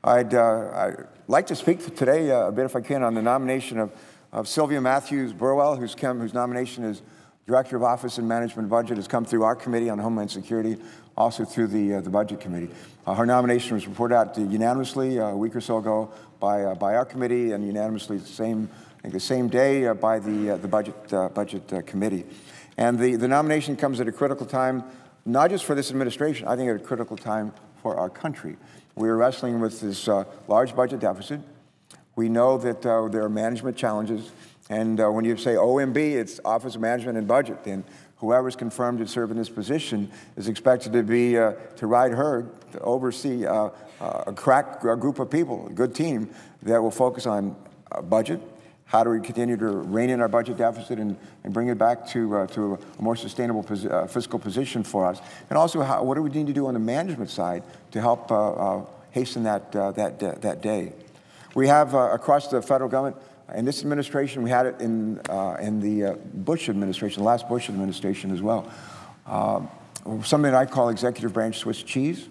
I'd like to speak today a bit, if I can, on the nomination of Sylvia Mathews Burwell, whose nomination as Director of Office and Management Budget has come through our Committee on Homeland Security, also through the Budget Committee. Her nomination was reported out unanimously a week or so ago by our committee, and unanimously the same day by the Budget Committee. And the nomination comes at a critical time, not just for this administration, I think at a critical time for our country. We are wrestling with this large budget deficit. We know that there are management challenges, and when you say OMB, it's Office of Management and Budget, and whoever's confirmed to serve in this position is expected to be to ride herd, to oversee a group of people, a good team that will focus on budget. How do we continue to rein in our budget deficit and bring it back to a more sustainable fiscal position for us? And also, what do we need to do on the management side to help hasten that day? We have across the federal government, in this administration, we had it in the Bush administration, the last Bush administration as well. Something that I call executive branch Swiss cheese.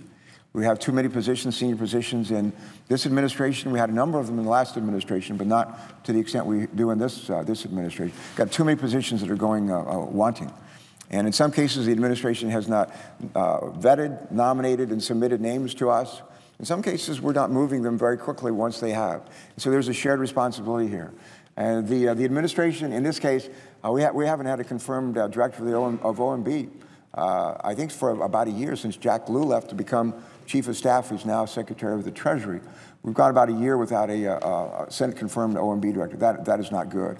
We have too many positions, senior positions in this administration. We had a number of them in the last administration, but not to the extent we do in this administration. Got too many positions that are going wanting. And in some cases, the administration has not vetted, nominated, and submitted names to us. In some cases, we're not moving them very quickly once they have. And so there's a shared responsibility here. And the administration, in this case, we haven't had a confirmed director of OMB, I think for about a year since Jack Lew left to become Chief of Staff, who's now Secretary of the Treasury. We've gone about a year without a Senate-confirmed OMB director. That is not good.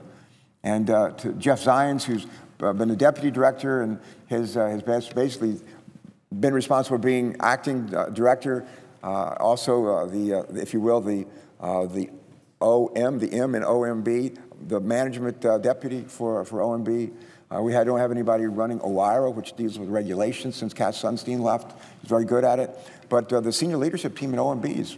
And to Jeff Zients, who's been the Deputy Director and has basically been responsible for being acting director, also if you will, the M in OMB, the Management Deputy for OMB. We don't have anybody running OIRA, which deals with regulations, since Cass Sunstein left. He's very good at it. But the senior leadership team in OMB is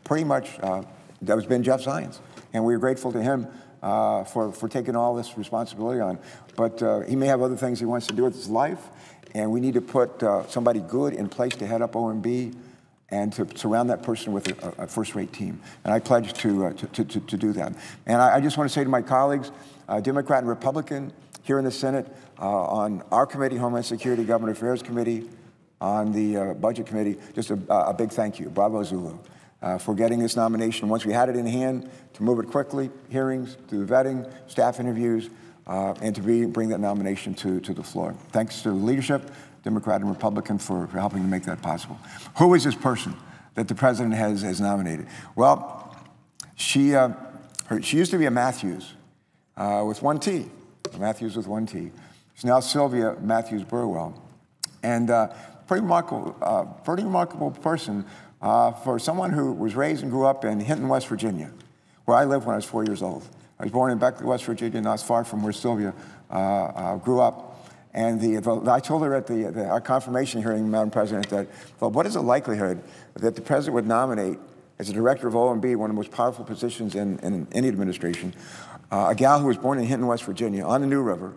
pretty much, that has been Jeff Zients. And we're grateful to him for taking all this responsibility on. But he may have other things he wants to do with his life, and we need to put somebody good in place to head up OMB and to surround that person with a first-rate team. And I pledge to do that. And I just want to say to my colleagues, Democrat and Republican, here in the Senate, on our committee, Homeland Security, Government Affairs Committee, on the Budget Committee, just a big thank you, bravo Zulu, for getting this nomination. Once we had it in hand, to move it quickly, hearings, through vetting, staff interviews, and to bring that nomination to the floor. Thanks to the leadership, Democrat and Republican, for helping to make that possible. Who is this person that the president has nominated? Well, she used to be a Mathews with one T. Mathews with one T. She's now Sylvia Mathews Burwell. And pretty remarkable person for someone who was raised and grew up in Hinton, West Virginia, where I lived when I was 4 years old. I was born in Beckley, West Virginia, not far from where Sylvia grew up. And I told her at our confirmation hearing, Madam President, that, well, what is the likelihood that the president would nominate as a director of OMB, one of the most powerful positions in any administration, a gal who was born in Hinton, West Virginia, on the New River,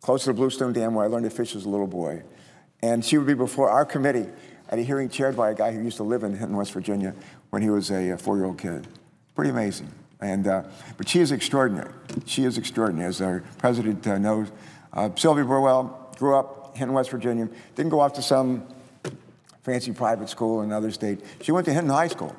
close to the Bluestone Dam, where I learned to fish as a little boy. And she would be before our committee at a hearing chaired by a guy who used to live in Hinton, West Virginia, when he was a 4-year-old kid. Pretty amazing. And but she is extraordinary. She is extraordinary, as our president knows. Sylvia Burwell grew up in Hinton, West Virginia, didn't go off to some fancy private school in another state. She went to Hinton High School.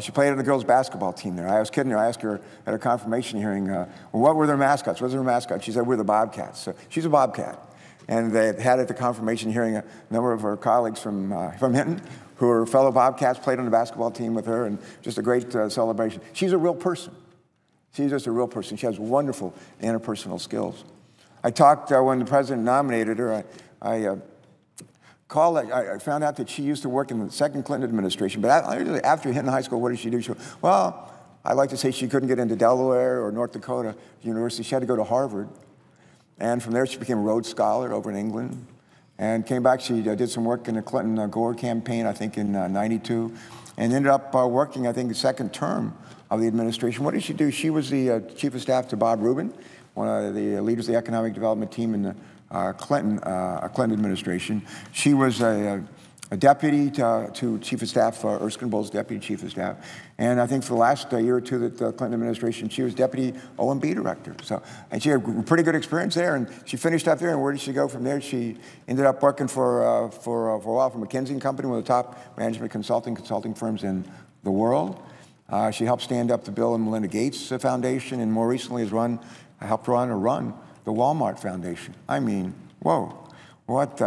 She played on the girls' basketball team there. I was kidding her. I asked her at a confirmation hearing, well, what were their mascots? What was their mascot? She said, we're the Bobcats. So she's a Bobcat. And they had at the confirmation hearing a number of her colleagues from Hinton, who were fellow Bobcats, played on the basketball team with her, and just a great celebration. She's a real person. She's just a real person. She has wonderful interpersonal skills. I talked when the president nominated her. I found out that she used to work in the second Clinton administration. But after Hinton High School, what did she do? She went, well, I like to say she couldn't get into Delaware or North Dakota University. She had to go to Harvard. And from there, she became a Rhodes Scholar over in England. And came back. She did some work in the Clinton-Gore campaign, I think, in '92. And ended up working, I think, the second term of the administration. What did she do? She was the chief of staff to Bob Rubin, one of the leaders of the economic development team in the Clinton administration. She was a deputy to Chief of Staff, Erskine Bowles, Deputy Chief of Staff. And I think for the last year or two that the Clinton administration, she was Deputy OMB Director. So, and she had a pretty good experience there, and she finished up there, and where did she go from there? She ended up working for a while for McKinsey & Company, one of the top management consulting firms in the world. She helped stand up the Bill and Melinda Gates Foundation, and more recently has helped run the Walmart Foundation. I mean, whoa. What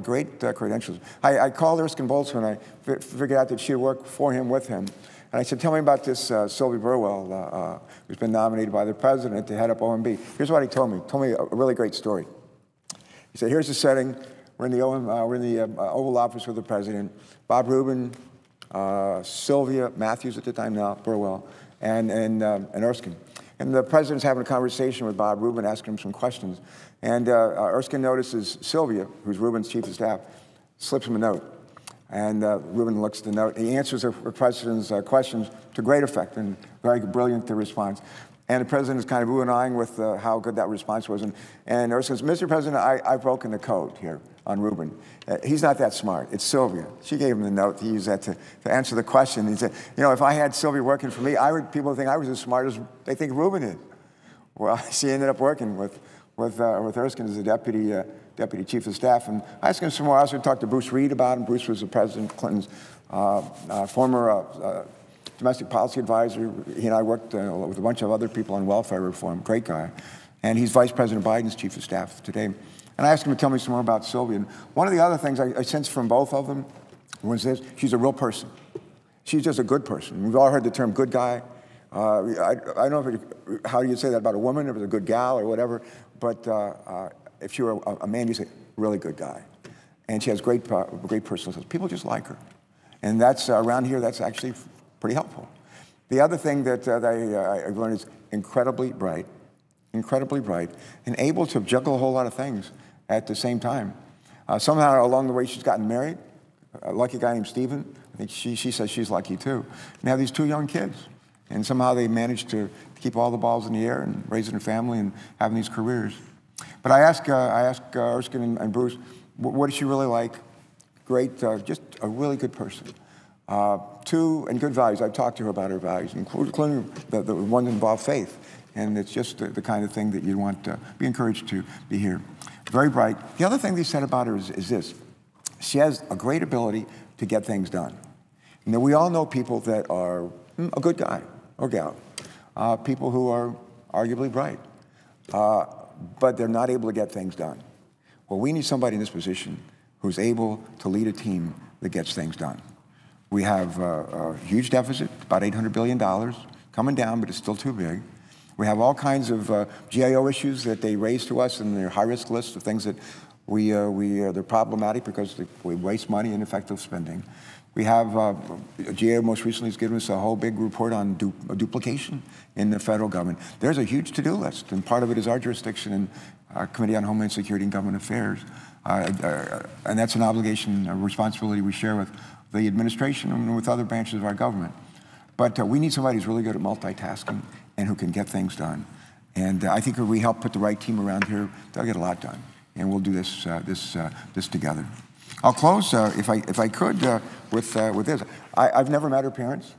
great credentials. I called Erskine Bowles when I figured out that she had worked for him, with him. And I said, tell me about this Sylvia Burwell, who's been nominated by the president to head up OMB. Here's what he told me. He told me a really great story. He said, here's the setting. We're in the Oval Office with the president. Bob Rubin, Sylvia Mathews at the time now, Burwell, and Erskine. And the president's having a conversation with Bob Rubin, asking him some questions. And Erskine notices Sylvia, who's Rubin's chief of staff, slips him a note. And Rubin looks at the note. He answers the president's questions to great effect and very brilliant response. And the president is kind of ooh and ahhing with how good that response was. And Erskine says, Mr. President, I've broken the code here on Rubin. He's not that smart. It's Sylvia. She gave him the note. He used that to answer the question. He said, you know, if I had Sylvia working for me, people would think I was as smart as they think Rubin is. Well, she ended up working with Erskine as the deputy chief of staff. And I asked him some more. I also talked to Bruce Reed about him. Bruce was the President Clinton's former domestic policy advisor. He and I worked with a bunch of other people on welfare reform. Great guy. And he's Vice President Biden's chief of staff today. And I asked him to tell me some more about Sylvia. And one of the other things I sensed from both of them was this: she's a real person. She's just a good person. We've all heard the term good guy. I don't know how do you say that about a woman, if it's a good gal or whatever, but if you're a man, you say, really good guy. And she has great personal skills. People just like her. And that's, around here, that's actually pretty helpful. The other thing that I've learned is incredibly bright, and able to juggle a whole lot of things at the same time. Somehow along the way, she's gotten married. A lucky guy named Stephen. I think she says she's lucky too. And have these 2 young kids. And somehow they managed to keep all the balls in the air and raising a family and having these careers. But I asked Erskine and Bruce, what is she really like? Great, just a really good person. And good values. I've talked to her about her values, including the one that involve faith. And it's just the kind of thing that you want to be encouraged to be here. Very bright. The other thing they said about her is this: she has a great ability to get things done. You know, we all know people that are a good guy or gal, people who are arguably bright, but they're not able to get things done. Well, we need somebody in this position who's able to lead a team that gets things done. We have a huge deficit, about $800 billion, coming down, but it's still too big. We have all kinds of GAO issues that they raise to us in their high-risk list of things that they're problematic because we waste money in ineffective spending. We have, GAO most recently has given us a whole big report on duplication in the federal government. There's a huge to-do list, and part of it is our jurisdiction in our Committee on Homeland Security and Government Affairs. And that's an obligation, a responsibility we share with the administration and with other branches of our government. But we need somebody who's really good at multitasking and who can get things done. And I think if we help put the right team around here, they'll get a lot done. And we'll do this together. I'll close, if I could, with this. I've never met her parents,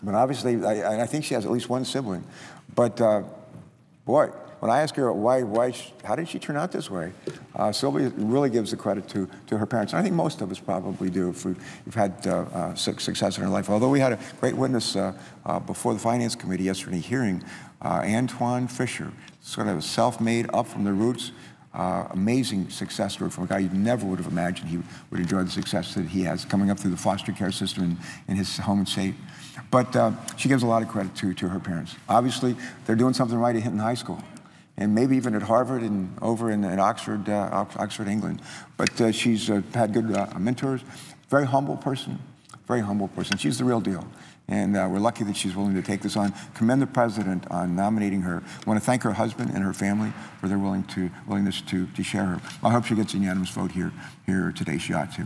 but obviously, I think she has at least one sibling. But boy, when I ask her how did she turn out this way, Sylvia really gives the credit to her parents. And I think most of us probably do if we've had success in our life. Although we had a great witness before the Finance Committee yesterday hearing, Antoine Fisher, sort of self-made, up from the roots, amazing success story from a guy you never would have imagined he would enjoy the success that he has coming up through the foster care system in his home and state. But she gives a lot of credit to her parents. Obviously, they're doing something right at Hinton High School, and maybe even at Harvard and over in Oxford, England. But she's had good mentors. Very humble person, very humble person. She's the real deal. And we're lucky that she's willing to take this on. Commend the president on nominating her. I want to thank her husband and her family for their willingness to share her. I hope she gets a unanimous vote here today. She ought to.